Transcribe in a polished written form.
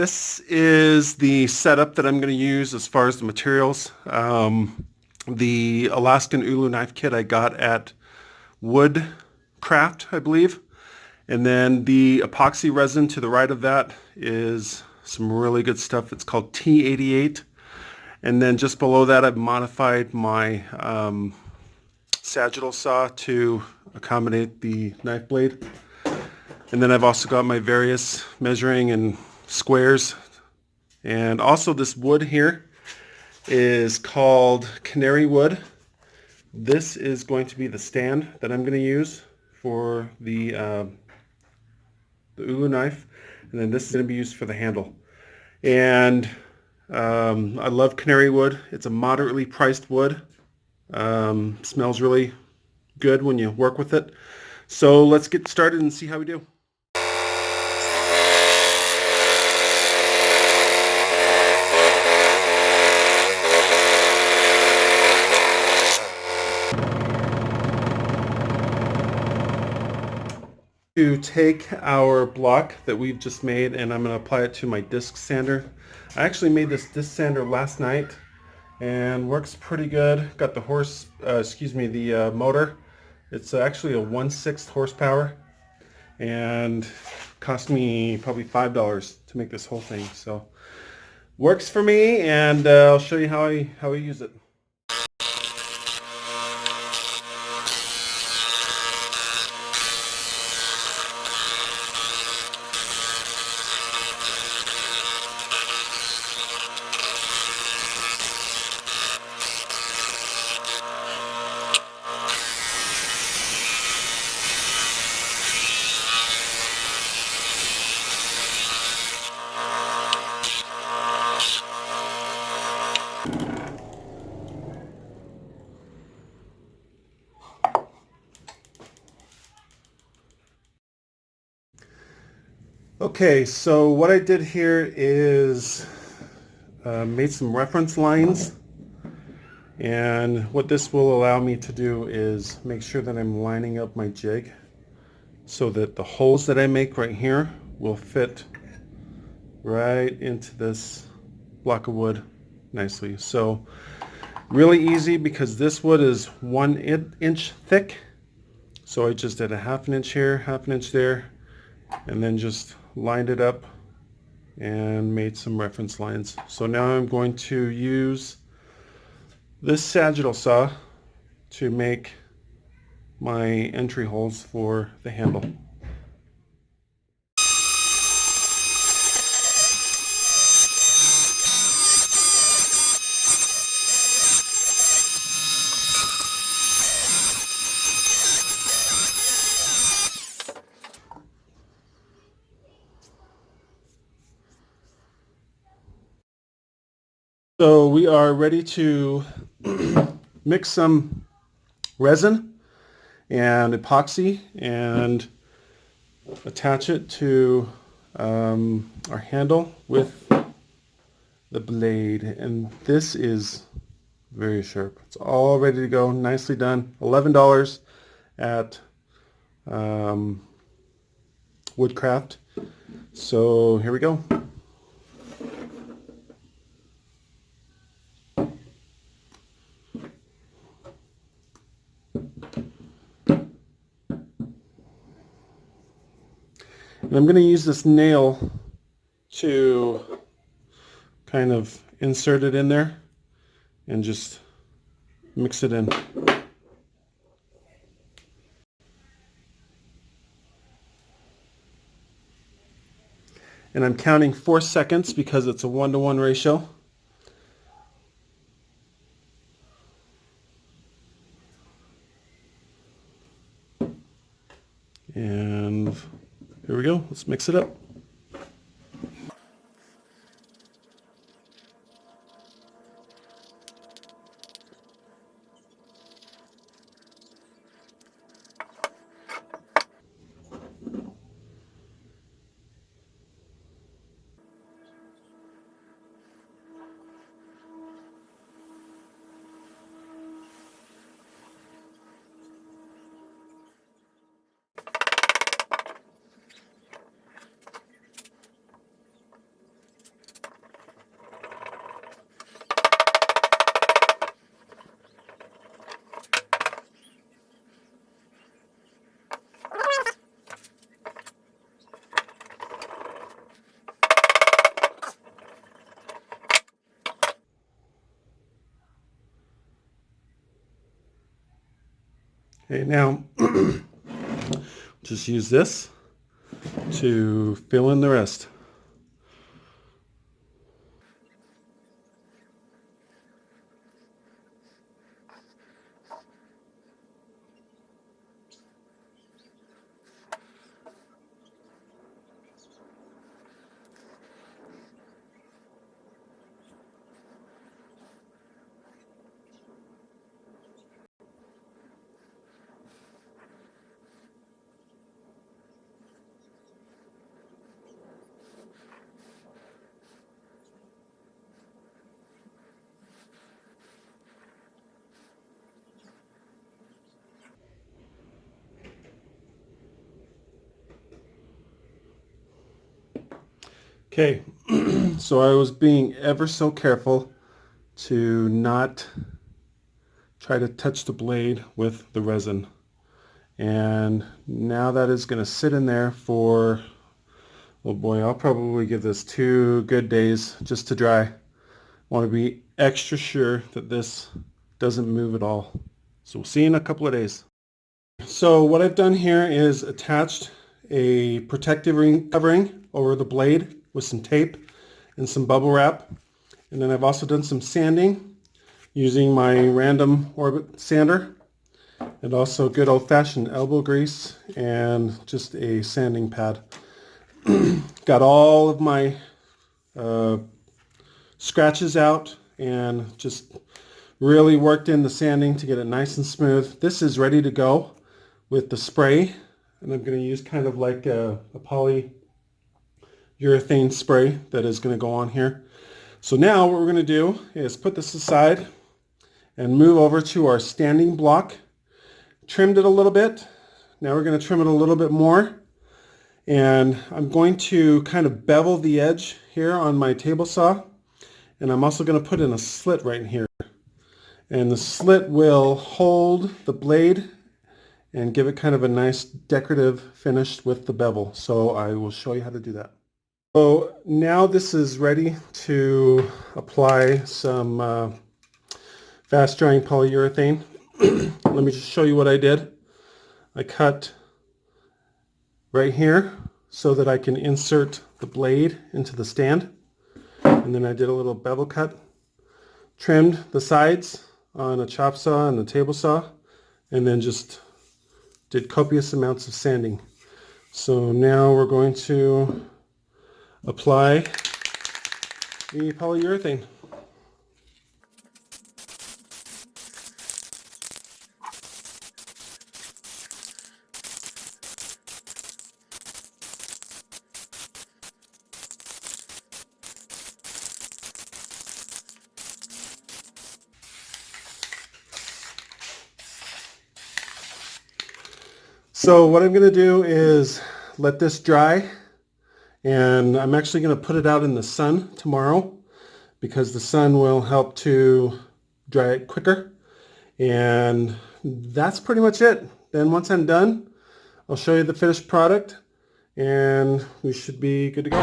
this is the setup that I'm going to use as far as the materials. The Alaskan Ulu knife kit I got at Woodcraft, I believe. And then the epoxy resin to the right of that is some really good stuff. It's called T88. And then just below that, I've modified my sagittal saw to accommodate the knife blade. And then I've also got my various measuring and squares. And also this wood here is called canary wood. This is going to be the stand that I'm going to use for the Ulu knife. And then this is going to be used for the handle. And I love canary wood. It's a moderately priced wood. Smells really good when you work with it. So let's get started and see how we do. To take our block that we've just made, and I'm going to apply it to my disc sander. I actually made this disc sander last night and works pretty good. Got the the motor. It's actually a 1/6 horsepower and cost me probably $5 to make this whole thing. So works for me, and I'll show you how I use it. Okay, so what I did here is made some reference lines, and what this will allow me to do is make sure that I'm lining up my jig so that the holes that I make right here will fit right into this block of wood nicely. So really easy, because this wood is 1 inch thick. So I just did a 1/2 inch here, 1/2 inch there, and then just lined it up and made some reference lines. So now I'm going to use this sagittal saw to make my entry holes for the handle. So we are ready to mix some resin and epoxy and attach it to our handle with the blade. And this is very sharp. It's all ready to go, nicely done. $11 at Woodcraft. So here we go. And I'm going to use this nail to kind of insert it in there and just mix it in. And I'm counting 4 seconds because it's a 1-to-1 ratio. And here we go. Let's mix it up. Okay, now just use this to fill in the rest. Okay, so I was being ever so careful to not try to touch the blade with the resin. And now that is going to sit in there for, oh boy, I'll probably give this 2 good days just to dry. I want to be extra sure that this doesn't move at all. So we'll see you in a couple of days. So what I've done here is attached a protective covering over the blade with some tape and some bubble wrap. And then I've also done some sanding using my random orbit sander, and also good old-fashioned elbow grease and just a sanding pad. Got all of my scratches out and just really worked in the sanding to get it nice and smooth. This is ready to go with the spray, and I'm going to use kind of like a polyurethane spray that is going to go on here. So now what we're going to do is put this aside and move over to our standing block. Trimmed it a little bit. Now we're going to trim it a little bit more. And I'm going to kind of bevel the edge here on my table saw. And I'm also going to put in a slit right in here. And the slit will hold the blade and give it kind of a nice decorative finish with the bevel. So I will show you how to do that. So now this is ready to apply some fast drying polyurethane. Let me just show you what I did. I cut right here so that I can insert the blade into the stand. And then I did a little bevel cut, trimmed the sides on a chop saw and a table saw, and then just did copious amounts of sanding. So now we're going to apply the polyurethane. So what I'm going to do is let this dry, and I'm actually going to put it out in the sun tomorrow because the sun will help to dry it quicker. And that's pretty much it. Then once I'm done, I'll show you the finished product and we should be good to go.